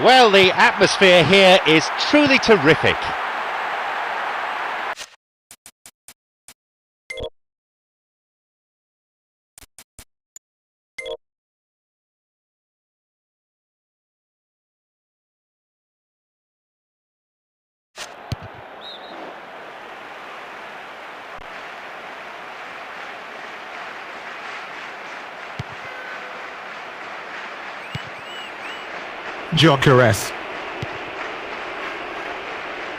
Well, the atmosphere here is truly terrific. Gyökeres.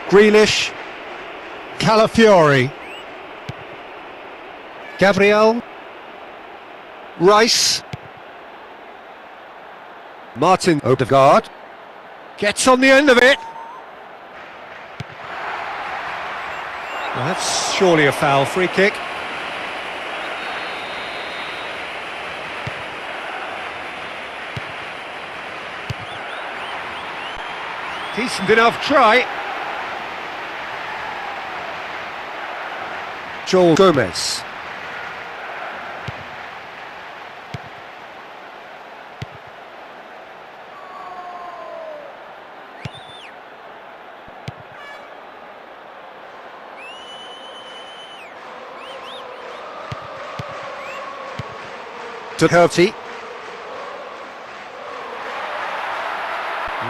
Grealish. Calafiori. Gabriel. Rice. Martin Odegaard. Gets on the end of it. Well, that's surely a foul. Free kick. Decent enough try. Joel Gomez. Doherty.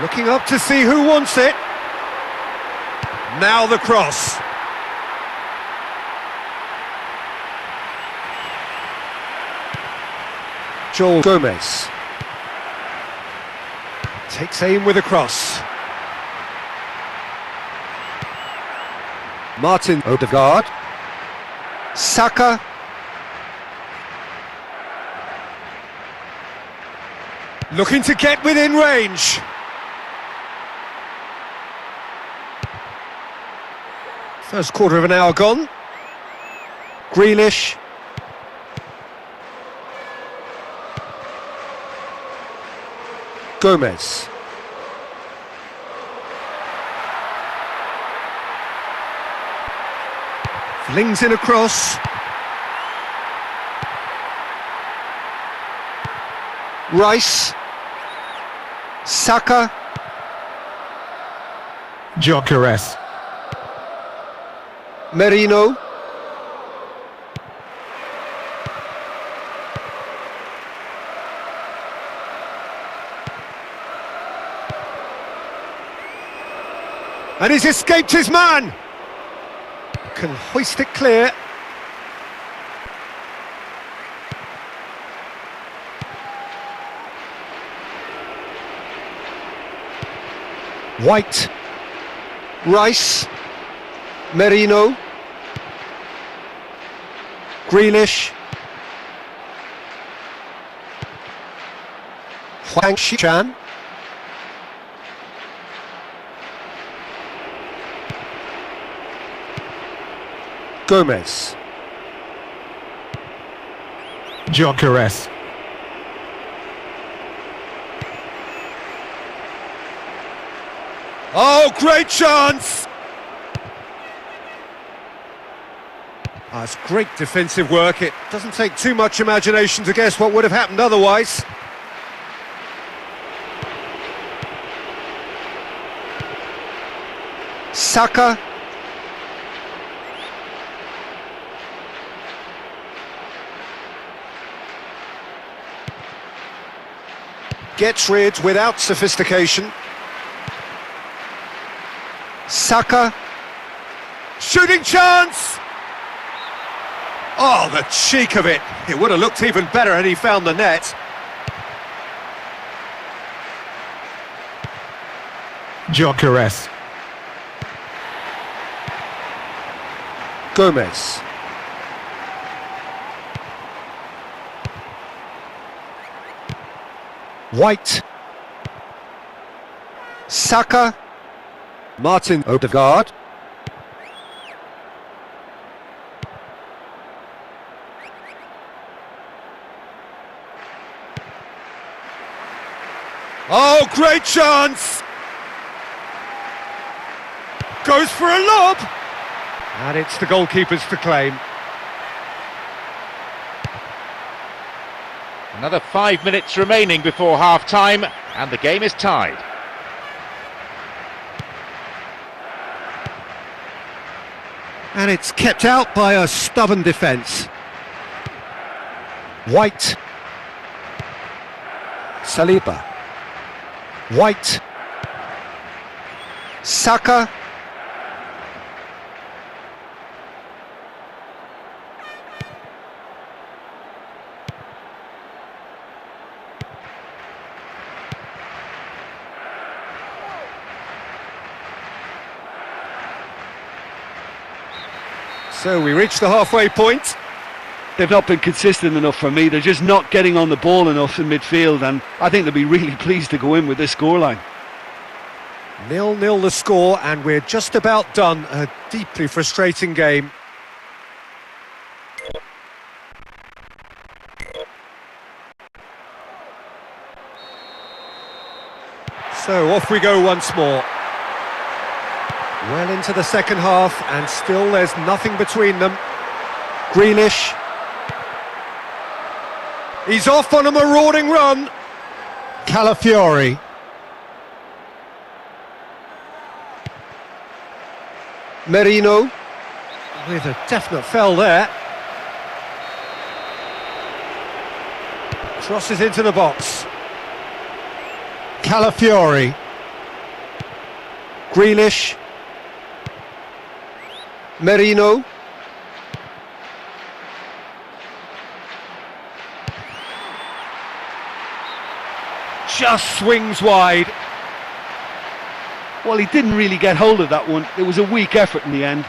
Looking up to see who wants it. Now the cross. Joel Gomez. Takes aim with a cross. Martin Odegaard. Saka. Looking to get within range. First quarter of an hour gone. Grealish. Gomez. Flings in a cross. Rice. Saka. Gyökeres. Merino. And he's escaped his man. Can hoist it clear. White. Rice. Merino. Grealish. Huang Shichan. Gomez. Gyökeres. Oh, great chance! That's great defensive work. It doesn't take too much imagination to guess what would have happened otherwise. Saka. Gets rid without sophistication. Saka. Shooting chance! Oh, the cheek of it. It would have looked even better had he found the net. Gyökeres. Gomez. White. Saka. Martin Odegaard. Oh, great chance! Goes for a lob! And it's the goalkeepers to claim. Another 5 minutes remaining before half-time, and the game is tied. And it's kept out by a stubborn defence. White. Saliba. White. Saka. So we reach the halfway point. They've not been consistent enough for me. They're just not getting on the ball enough in midfield, and I think they'll be really pleased to go in with this scoreline. 0-0 the score, and we're just about done. A deeply frustrating game. So off we go once more. Well into the second half, and still there's nothing between them. Grealish. He's off on a marauding run. Calafiori. Merino. With a definite fell there. Crosses into the box. Calafiori. Grealish. Merino. Just swings wide. Well, he didn't really get hold of that one. It was a weak effort in the end.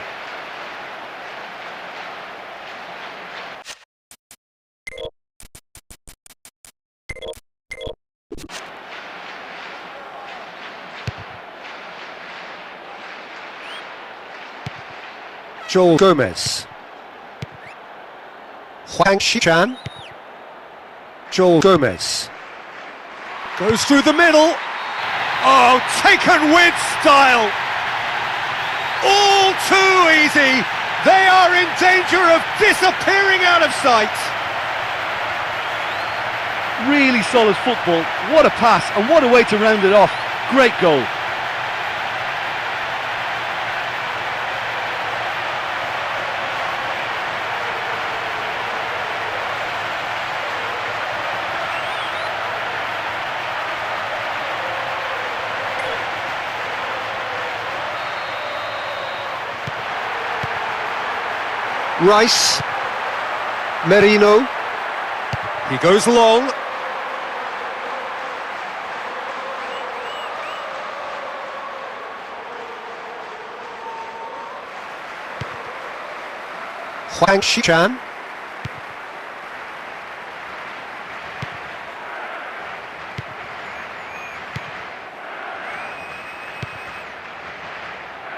Joel Gomez. Huang Xichan. Joel Gomez. Goes through the middle. Oh, taken with style. All too easy. They are in danger of disappearing out of sight. Really solid football. What a pass, and what a way to round it off. Great goal. Rice. Merino. He goes long. Huang Xichan.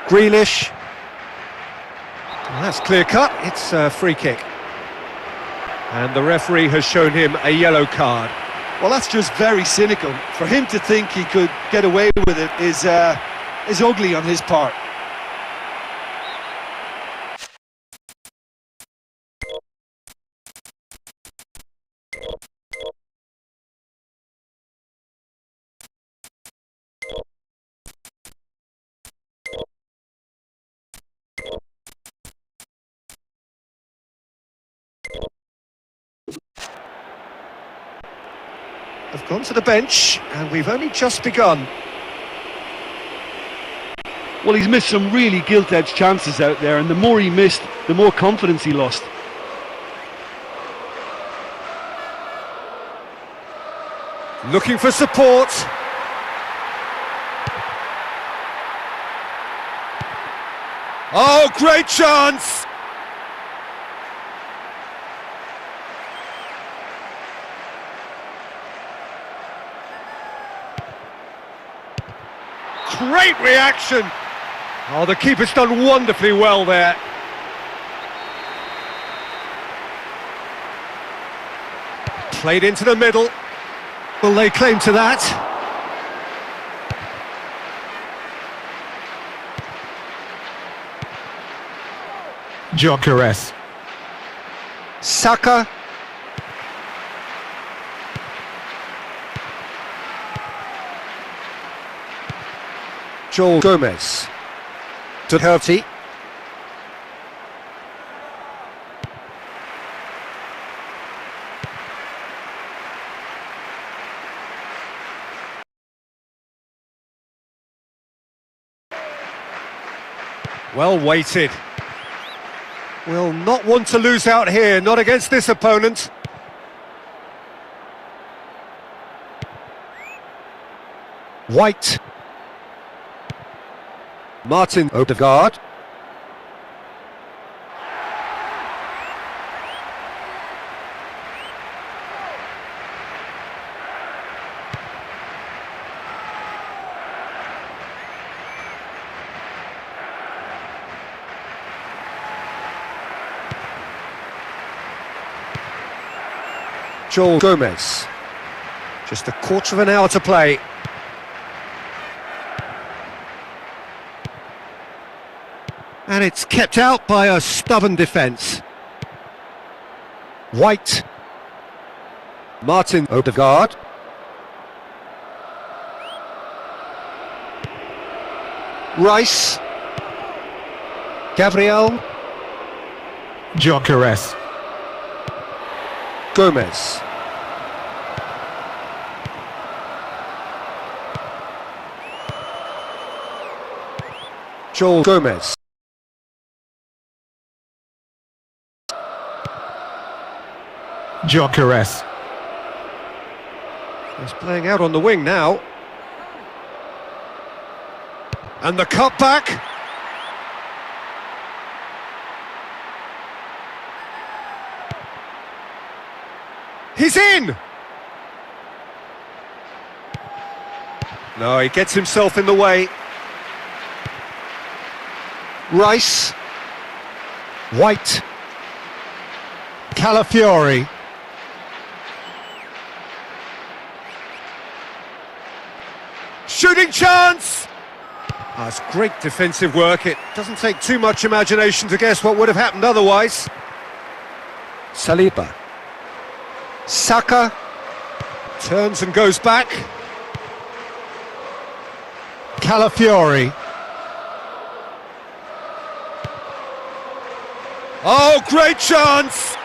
Grealish. Well, that's clear cut. It's a free kick. And the referee has shown him a yellow card. Well, that's just very cynical. For him to think he could get away with it is ugly on his part. Have gone to the bench, and we've only just begun. Well, he's missed some really gilt-edged chances out there, and the more he missed, the more confidence he lost. Looking for support. Oh, great chance! Great reaction! Oh, the keeper's done wonderfully well there. Played into the middle. Will lay claim to that? Gyökeres. Saka. Joel Gomez. Doherty. Well weighted. Will not want to lose out here, not against this opponent. White. Martin Odegaard. Joel Gomez. Just a quarter of an hour to play. And it's kept out by a stubborn defence. White. Martin Odegaard. Rice. Gabriel. Gyökeres. Gomez. Joel Gomez. Gyökeres. He's playing out on the wing now. And the cutback. He's in! No, he gets himself in the way. Rice. White. Calafiori. Shooting chance! That's great defensive work. It doesn't take too much imagination to guess what would have happened otherwise. Saliba. Saka. Turns and goes back. Calafiori. Oh, great chance!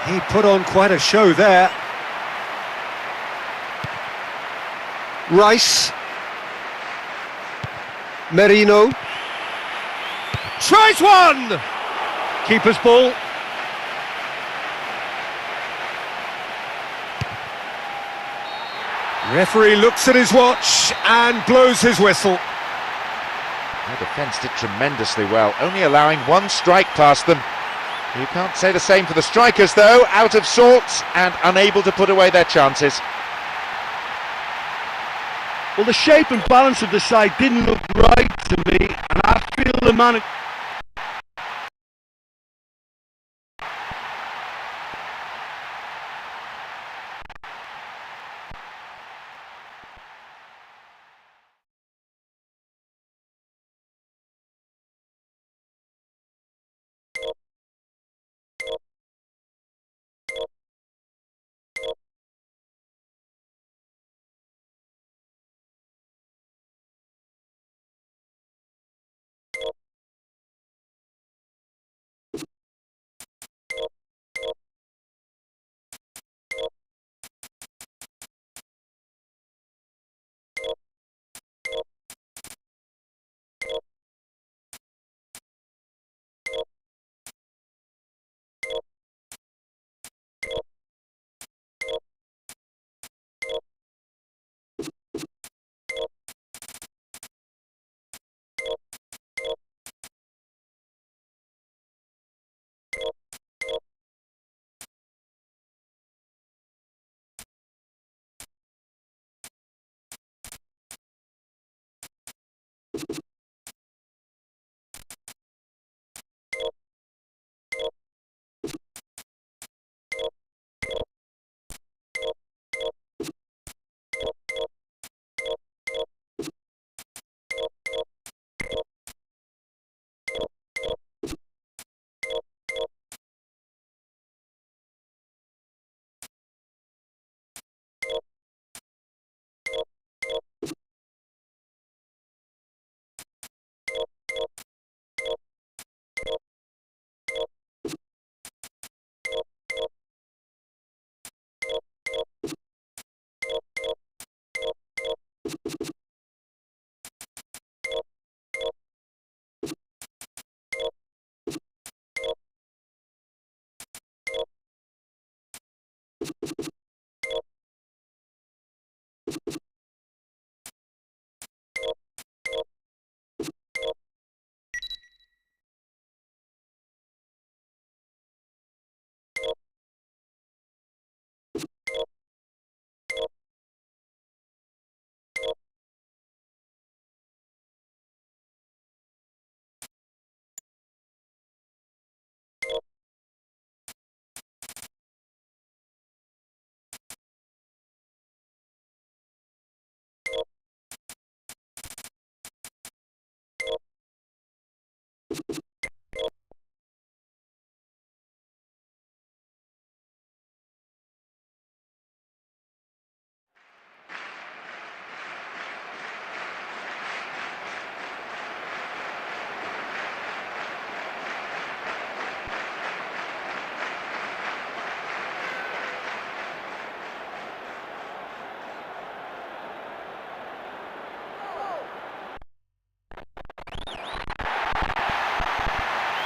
He put on quite a show there. Rice. Merino. Tries one! Keeper's ball. Referee looks at his watch and blows his whistle. They defensed it tremendously well, only allowing one strike past them. You can't say the same for the strikers though, out of sorts and unable to put away their chances. Well, the shape and balance of the side didn't look right to me, and I feel the man...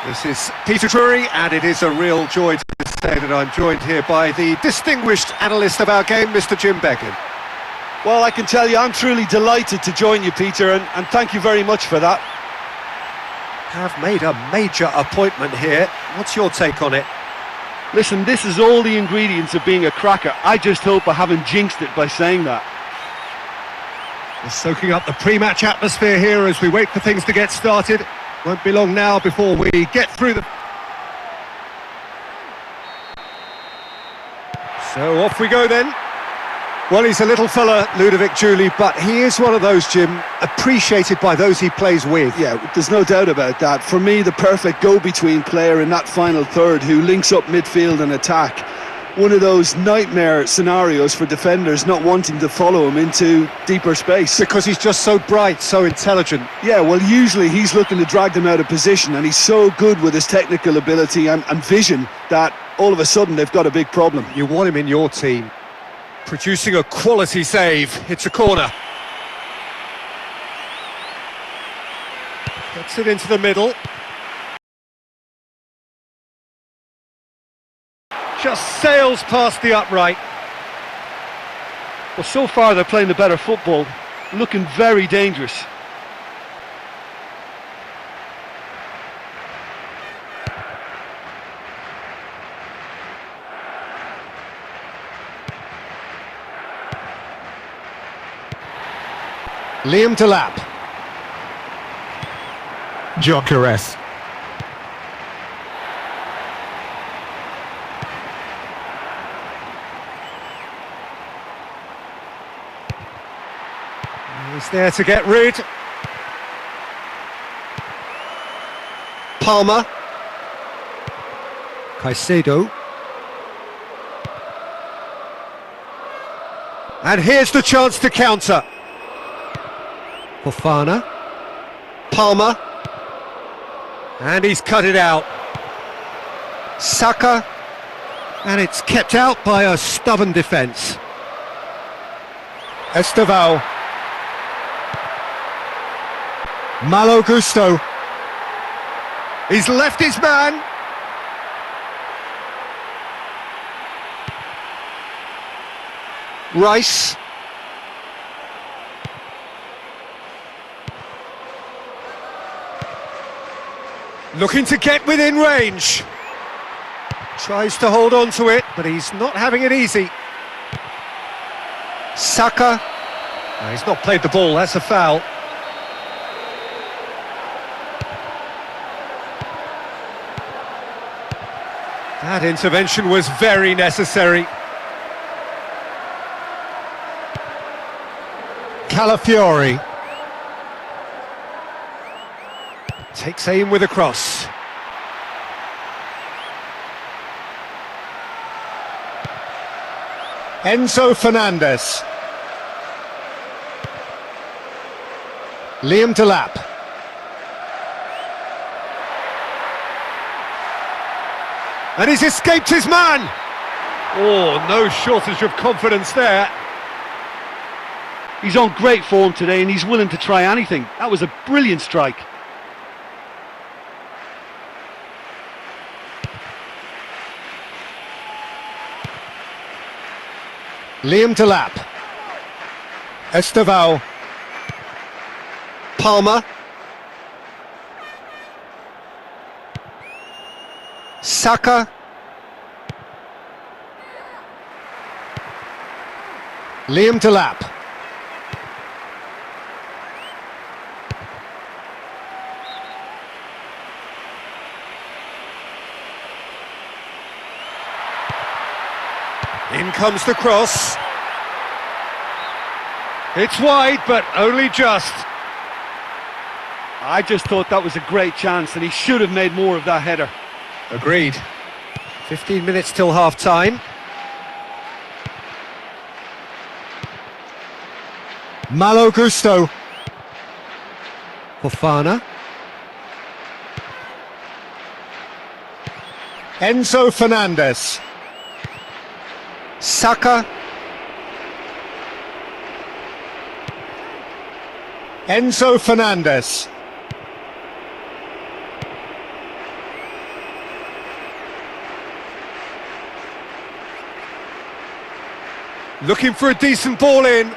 This is Peter Drury, and it is a real joy to say that I'm joined here by the distinguished analyst of our game, Mr. Jim Beglin. Well, I can tell you I'm truly delighted to join you, Peter, and thank you very much for that. Have made a major appointment here. What's your take on it? Listen, this is all the ingredients of being a cracker. I just hope I haven't jinxed it by saying that. We're soaking up the pre-match atmosphere here as we wait for things to get started. Won't be long now before we get through the... So off we go then. Well, he's a little fella, Ludovic Giuly, but he is one of those, Jim, appreciated by those he plays with. Yeah, there's no doubt about that. For me, the perfect go-between player in that final third who links up midfield and attack. One of those nightmare scenarios for defenders not wanting to follow him into deeper space. Because he's just so bright, so intelligent. Yeah, well, usually he's looking to drag them out of position, and he's so good with his technical ability and vision that all of a sudden they've got a big problem. You want him in your team. Producing a quality save. It's a corner. Gets it into the middle. Just sails past the upright. Well, so far they're playing the better football, looking very dangerous. Liam Delap. Gyökeres. He's there to get rid. Palmer. Caicedo. And here's the chance to counter. Fofana. Palmer. And he's cut it out. Saka. And it's kept out by a stubborn defence. Estevao. Malo Gusto. He's left his man. Rice. Looking to get within range. Tries to hold on to it, but he's not having it easy. Saka. No, he's not played the ball, that's a foul. That intervention was very necessary. Calafiori. Takes aim with a cross. Enzo Fernandez. Liam Delap. And he's escaped his man! Oh, no shortage of confidence there. He's on great form today and he's willing to try anything. That was a brilliant strike. Liam Delap. Estevao. Palmer. Saka. Liam Delap. In comes the cross. It's wide, but only just. I just thought that was a great chance and he should have made more of that header. Agreed. 15 minutes till half-time. Malo Gusto. Fofana. Enzo Fernandez. Saka. Enzo Fernandez. Looking for a decent ball in.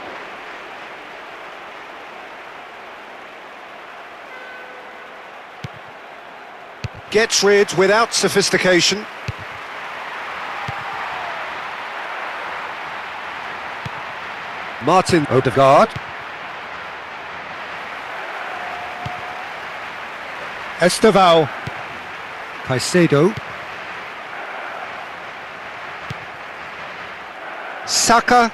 Gets rid without sophistication. Martin Odegaard. Estevao. Caicedo. Saka.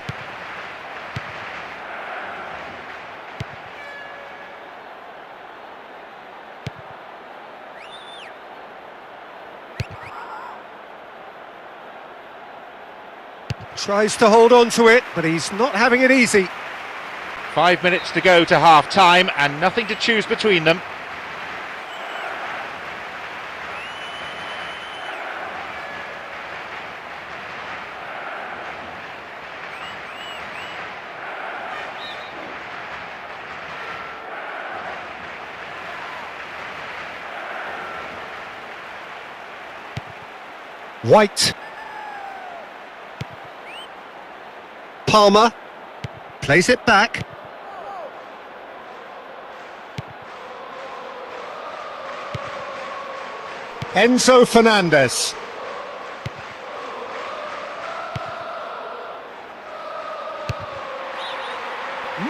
Tries to hold on to it, but he's not having it easy. 5 minutes to go to half-time and nothing to choose between them. White. Palmer. Plays it back. Enzo Fernandez.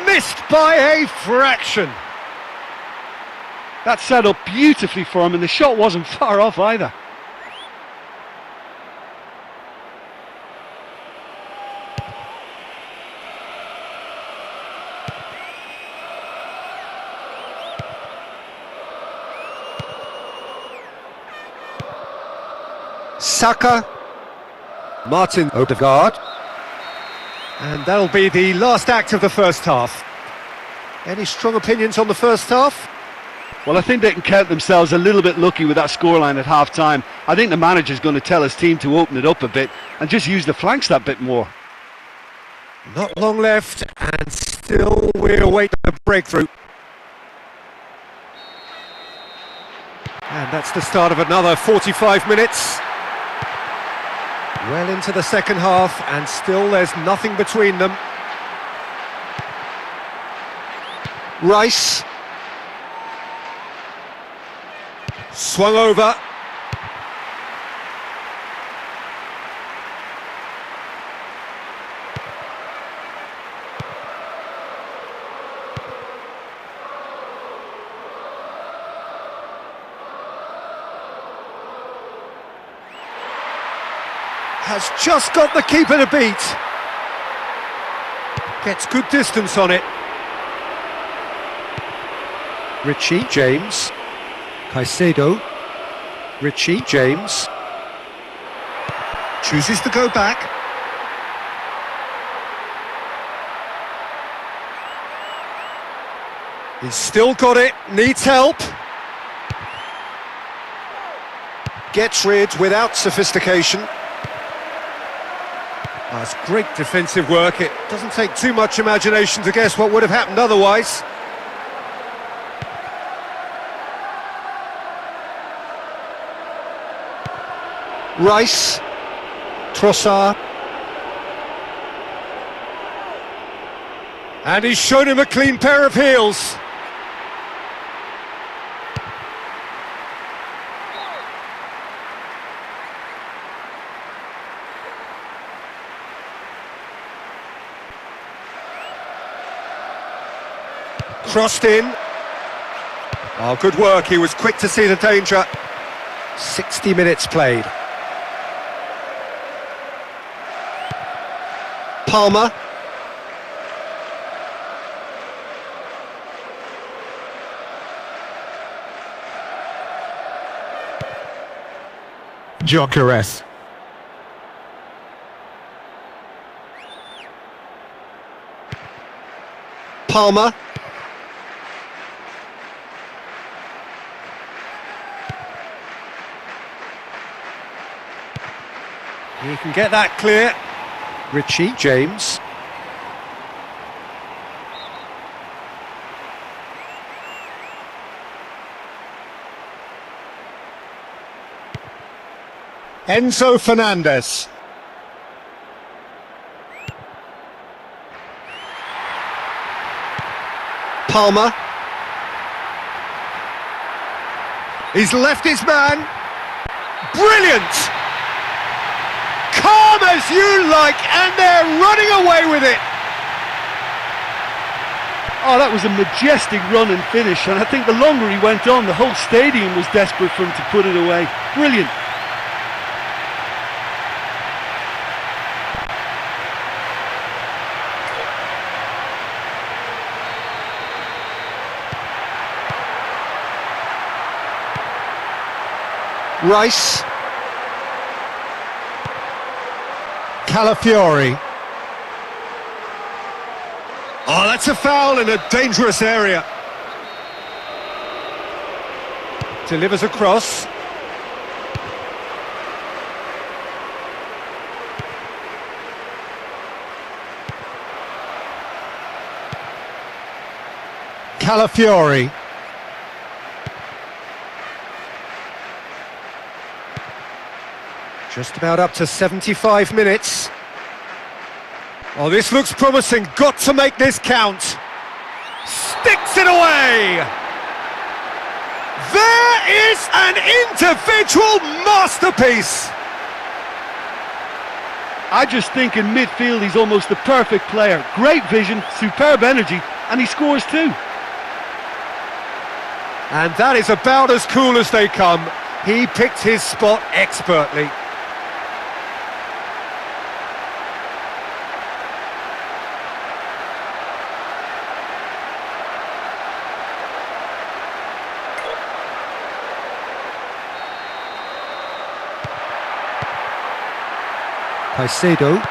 Missed by a fraction. That set up beautifully for him and the shot wasn't far off either. Saka. Martin Odegaard. And that'll be the last act of the first half. Any strong opinions on the first half? Well, I think they can count themselves a little bit lucky with that scoreline at half-time. I think the manager's going to tell his team to open it up a bit and just use the flanks that bit more. Not long left, and still we await a breakthrough. And that's the start of another 45 minutes. Well into the second half, and still there's nothing between them. Rice. Swung over. Has just got the keeper to beat. Gets good distance on it. Richie James. Caicedo. Richie James. Chooses to go back. He's still got it, needs help. Gets rid without sophistication. That's great defensive work. It doesn't take too much imagination to guess what would have happened otherwise. Rice. Trossard. And he's shown him a clean pair of heels. Crossed in. Oh, good work. He was quick to see the danger. 60 minutes played. Palmer. Gyökeres. Palmer. He can get that clear. Richie James. Enzo Fernandez. Palmer. He's left his man. Brilliant! Calm as you like, and they're running away with it. Oh, that was a majestic run and finish, and I think the longer he went on, the whole stadium was desperate for him to put it away. Brilliant. Rice. Calafiori. Oh, that's a foul in a dangerous area. Delivers a cross. Calafiori. Just about up to 75 minutes. Oh, this looks promising. Got to make this count. Sticks it away. There is an individual masterpiece. I just think in midfield he's almost the perfect player. Great vision, superb energy, and he scores too. And that is about as cool as they come. He picked his spot expertly. Caicedo.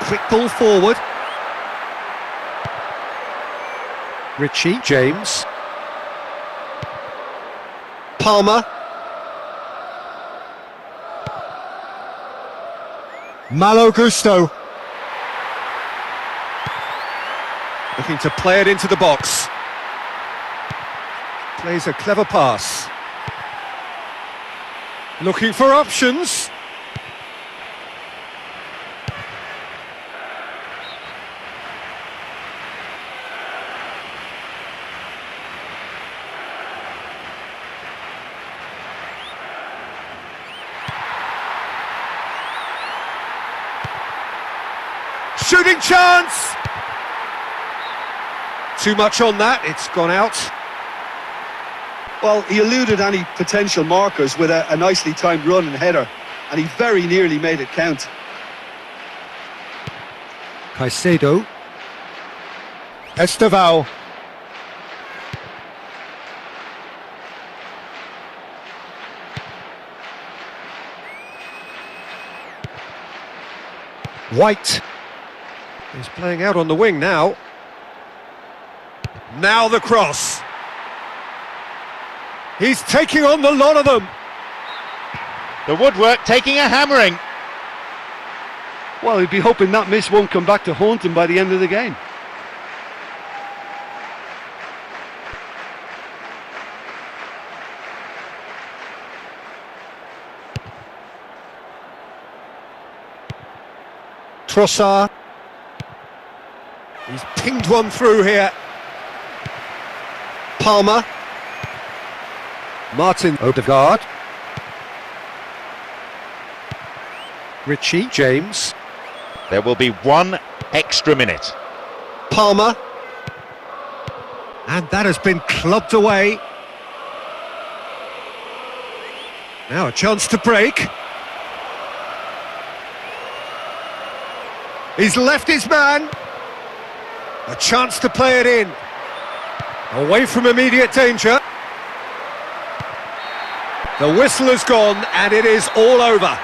Quick ball forward. Richie James. Palmer. Malo Gusto. Looking to play it into the box. Plays a clever pass. Looking for options. Shooting chance! Too much on that, it's gone out. Well, he eluded any potential markers with a nicely timed run and header, and he very nearly made it count. Caicedo. Estevao. White. He's playing out on the wing now. Now the cross. He's taking on the lot of them. The woodwork taking a hammering. Well, he'd be hoping that miss won't come back to haunt him by the end of the game. Trossard. one through here. Palmer. Martin Odegaard. Richie James. There will be 1 extra minute. Palmer. And that has been clubbed away. Now a chance to break. He's left his man. A chance to play it in. Away from immediate danger. The whistle has gone and it is all over.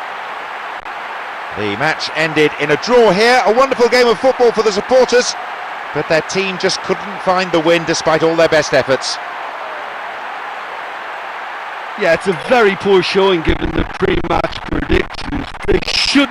The match ended in a draw here. A wonderful game of football for the supporters, but their team just couldn't find the win despite all their best efforts. Yeah, it's a very poor showing given the pre-match predictions. They should...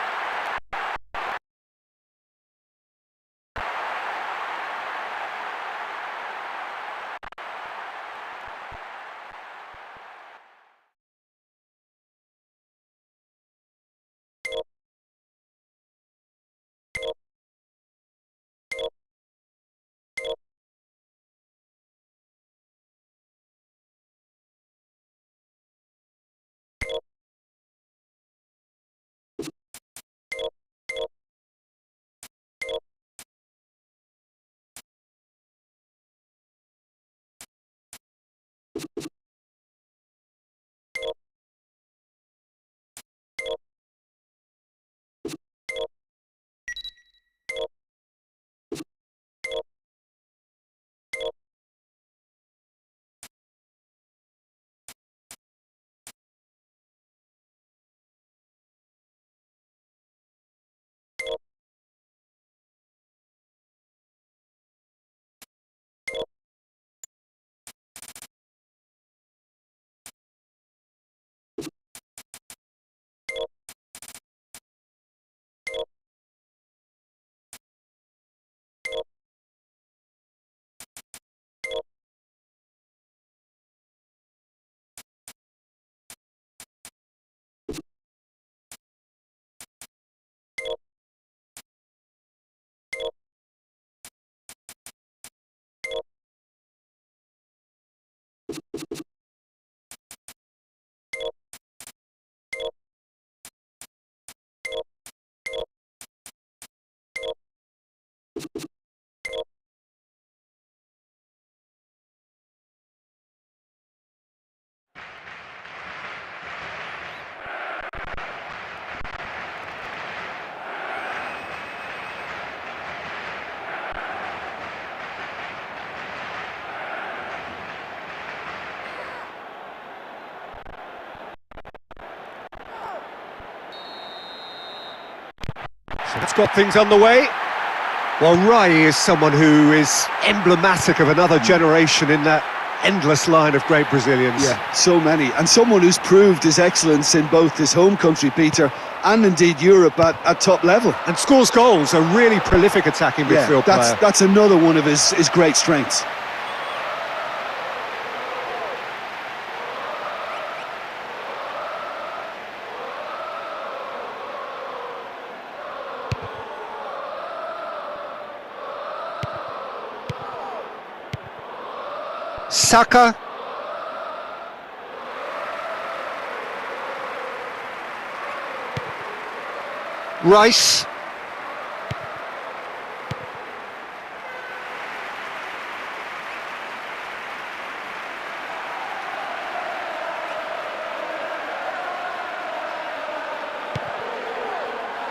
So that's got things underway. Well, Rai is someone who is emblematic of another generation in that endless line of great Brazilians. Yeah, so many. And someone who's proved his excellence in both his home country, Peter, and indeed Europe at top level. And scores goals, a really prolific attacking midfield player. That's another one of his great strengths. Saka. Rice.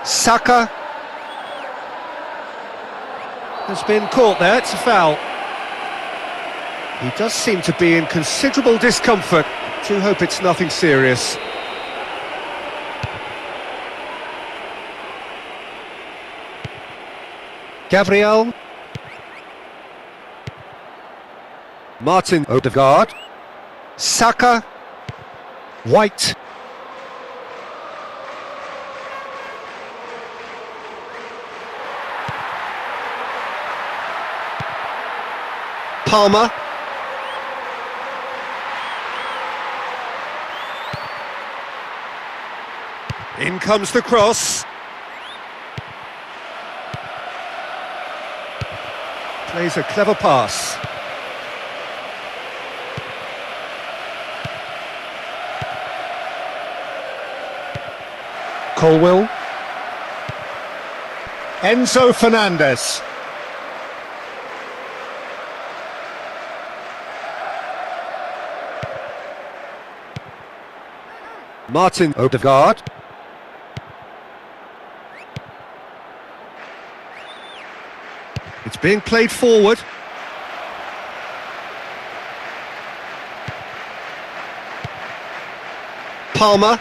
Saka has been caught there, it's a foul. He does seem to be in considerable discomfort. Do hope it's nothing serious. Gabriel. Martin Odegaard. Saka. White. Palmer. In comes the cross. Played Plays a clever pass. Colwill. Enzo Fernandez. Martin Odegaard. It's being played forward. Palmer.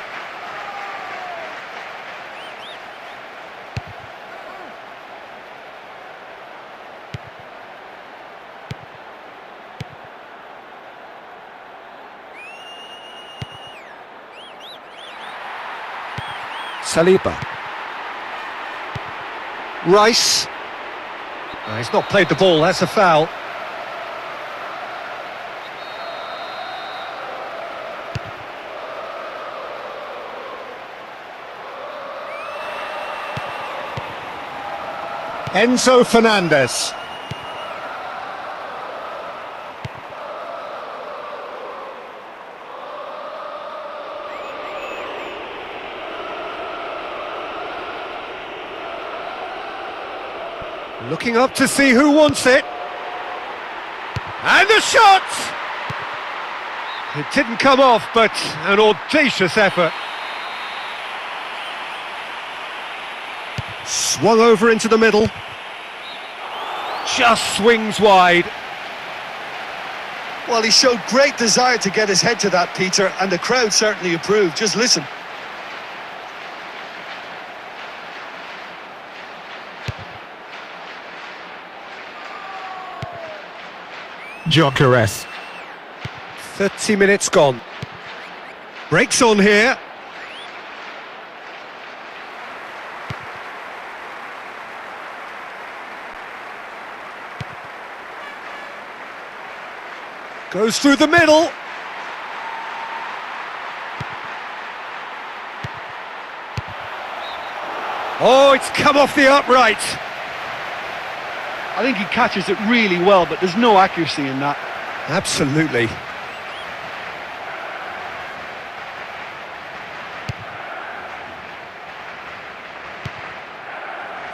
Saliba. Rice. He's not played the ball, that's a foul. Enzo Fernandez. Looking up to see who wants it. And the shot! It didn't come off, but an audacious effort. Swung over into the middle. Just swings wide. Well, he showed great desire to get his head to that, Peter, and the crowd certainly approved. Just listen. Gyökeres. 30 minutes gone. Breaks on here. Goes through the middle. Oh, it's come off the upright. I think he catches it really well, but there's no accuracy in that. Absolutely.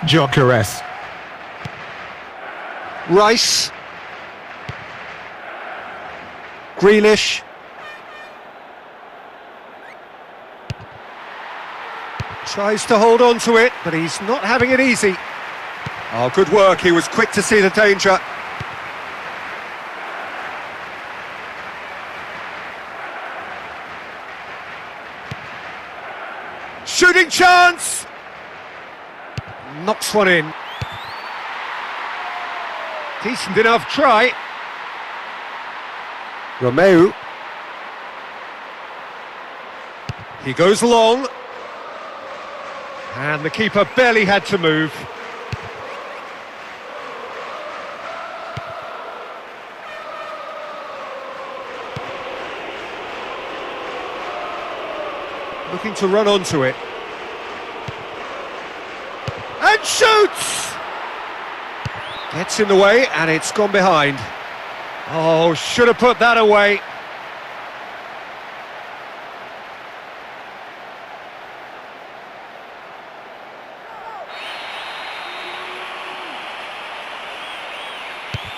Gyökeres. Rice. Grealish. Tries to hold on to it, but he's not having it easy. Oh, good work. He was quick to see the danger. Shooting chance! Knocks one in. Decent enough try. Romeu. He goes long. And the keeper barely had to move. Looking to run onto it. And shoots! Gets in the way and it's gone behind. Oh, should have put that away.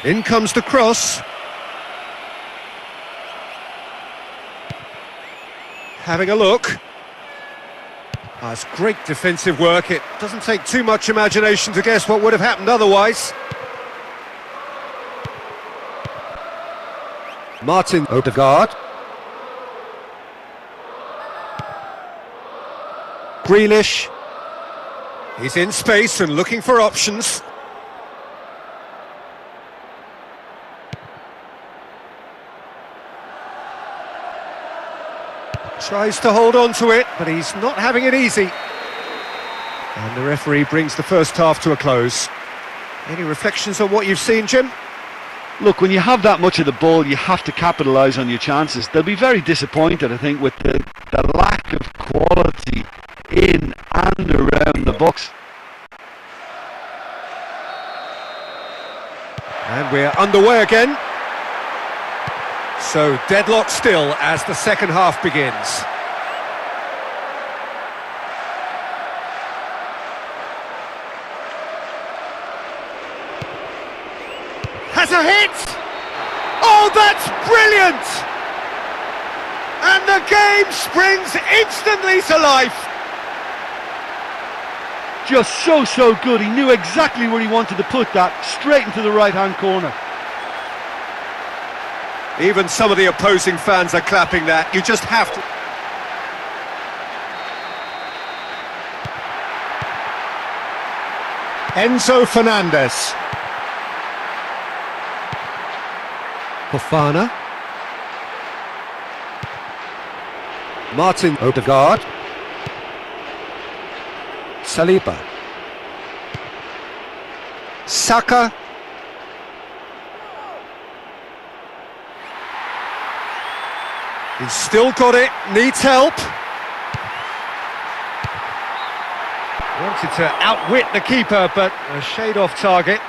In comes the cross. Having a look. That's great defensive work. It doesn't take too much imagination to guess what would have happened otherwise. Martin Odegaard. Grealish. He's in space and looking for options. Tries to hold on to it, but he's not having it easy. And the referee brings the first half to a close. Any reflections on what you've seen, Jim? Look, when you have that much of the ball, you have to capitalise on your chances. They'll be very disappointed, I think, with the lack of quality in and around the box. And we're underway again. So deadlock still as the second half begins. Has a hit! Oh, that's brilliant! And the game springs instantly to life. Just so good. He knew exactly where he wanted to put that, straight into the right-hand corner. Even some of the opposing fans are clapping that. You just have to. Enzo Fernandez. Fofana. Martin Odegaard. Saliba. Saka. He's still got it, needs help. Wanted to outwit the keeper, but a shade off target.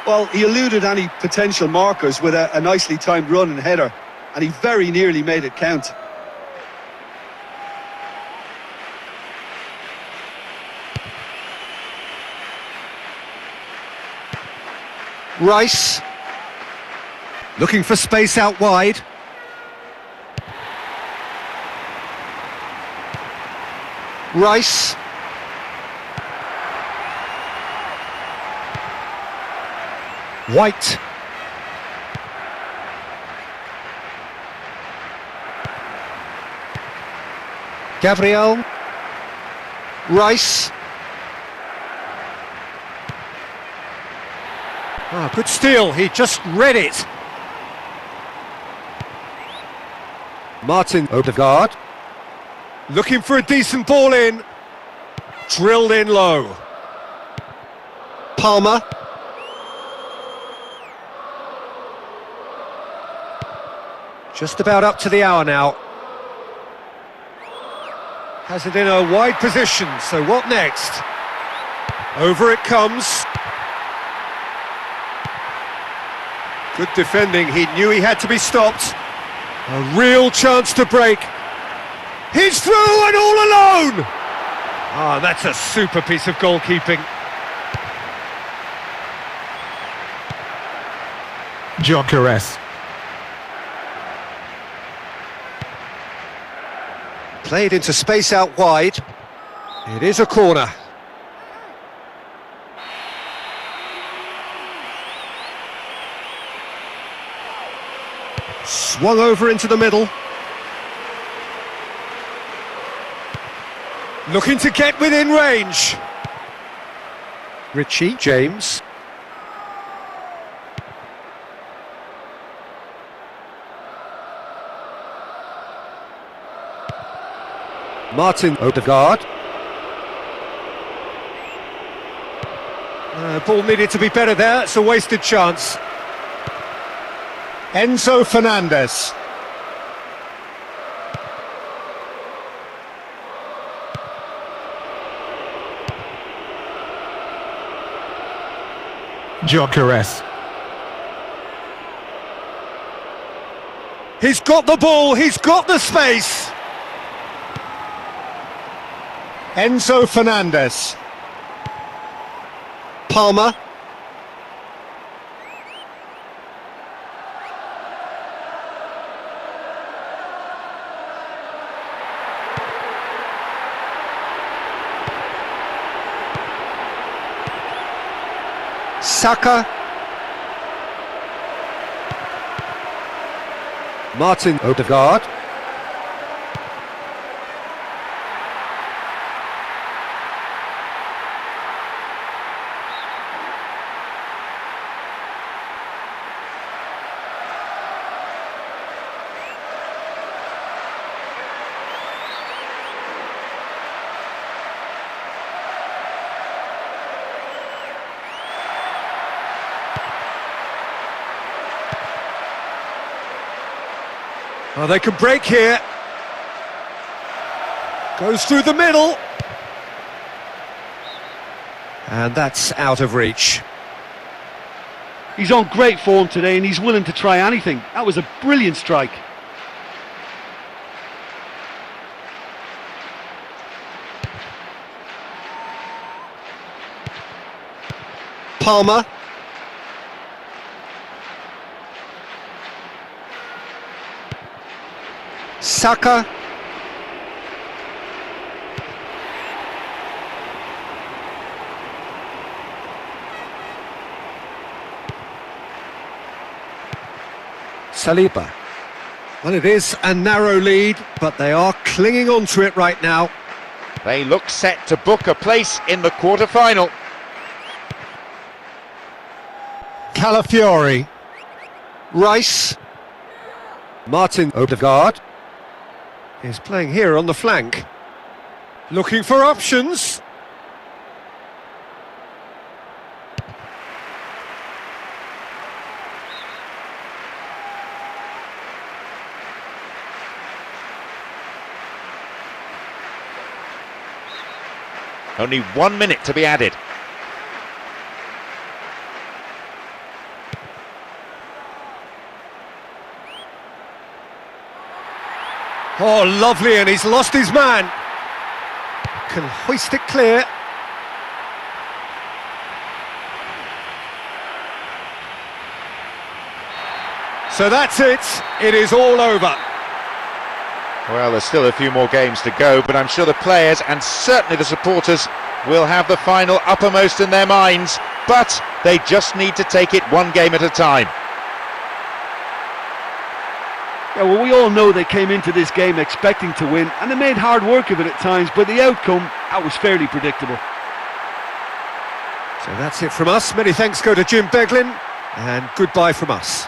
Well, he eluded any potential markers with a nicely timed run and header, and he very nearly made it count. Rice. Looking for space out wide. Rice. White. Gabriel. Rice. Ah, good steal, he just read it. Martin Odegaard. Looking for a decent ball in. Drilled in low. Palmer. Just about up to the hour now. Has it in a wide position, so what next? Over it comes. Good defending, he knew he had to be stopped. A real chance to break. He's through and all alone! Ah, that's a super piece of goalkeeping. Gyökeres. Played into space out wide. It is a corner. Swung over into the middle. Looking to get within range. Richie James. Martin Odegaard. Ball needed to be better there, it's a wasted chance. Enzo Fernandez. Gyökeres. He's got the ball, he's got the space. Enzo Fernandez. Palmer. Saka. Martin Odegaard. Oh, they can break here. Goes through the middle. And that's out of reach. He's on great form today and he's willing to try anything. That was a brilliant strike. Palmer. Saka. Saliba. Well, it is a narrow lead, but they are clinging on to it right now. They look set to book a place in the quarter-final. Calafiori. Rice. Martin Odegaard is playing here on the flank. Looking for options. Only 1 minute to be added. Oh, lovely, and he's lost his man. Can hoist it clear. So that's it. It is all over. Well, there's still a few more games to go, but I'm sure the players and certainly the supporters will have the final uppermost in their minds, but they just need to take it one game at a time. Yeah, well, we all know they came into this game expecting to win, and they made hard work of it at times, but the outcome, that was fairly predictable. So that's it from us. Many thanks go to Jim Beglin, and goodbye from us.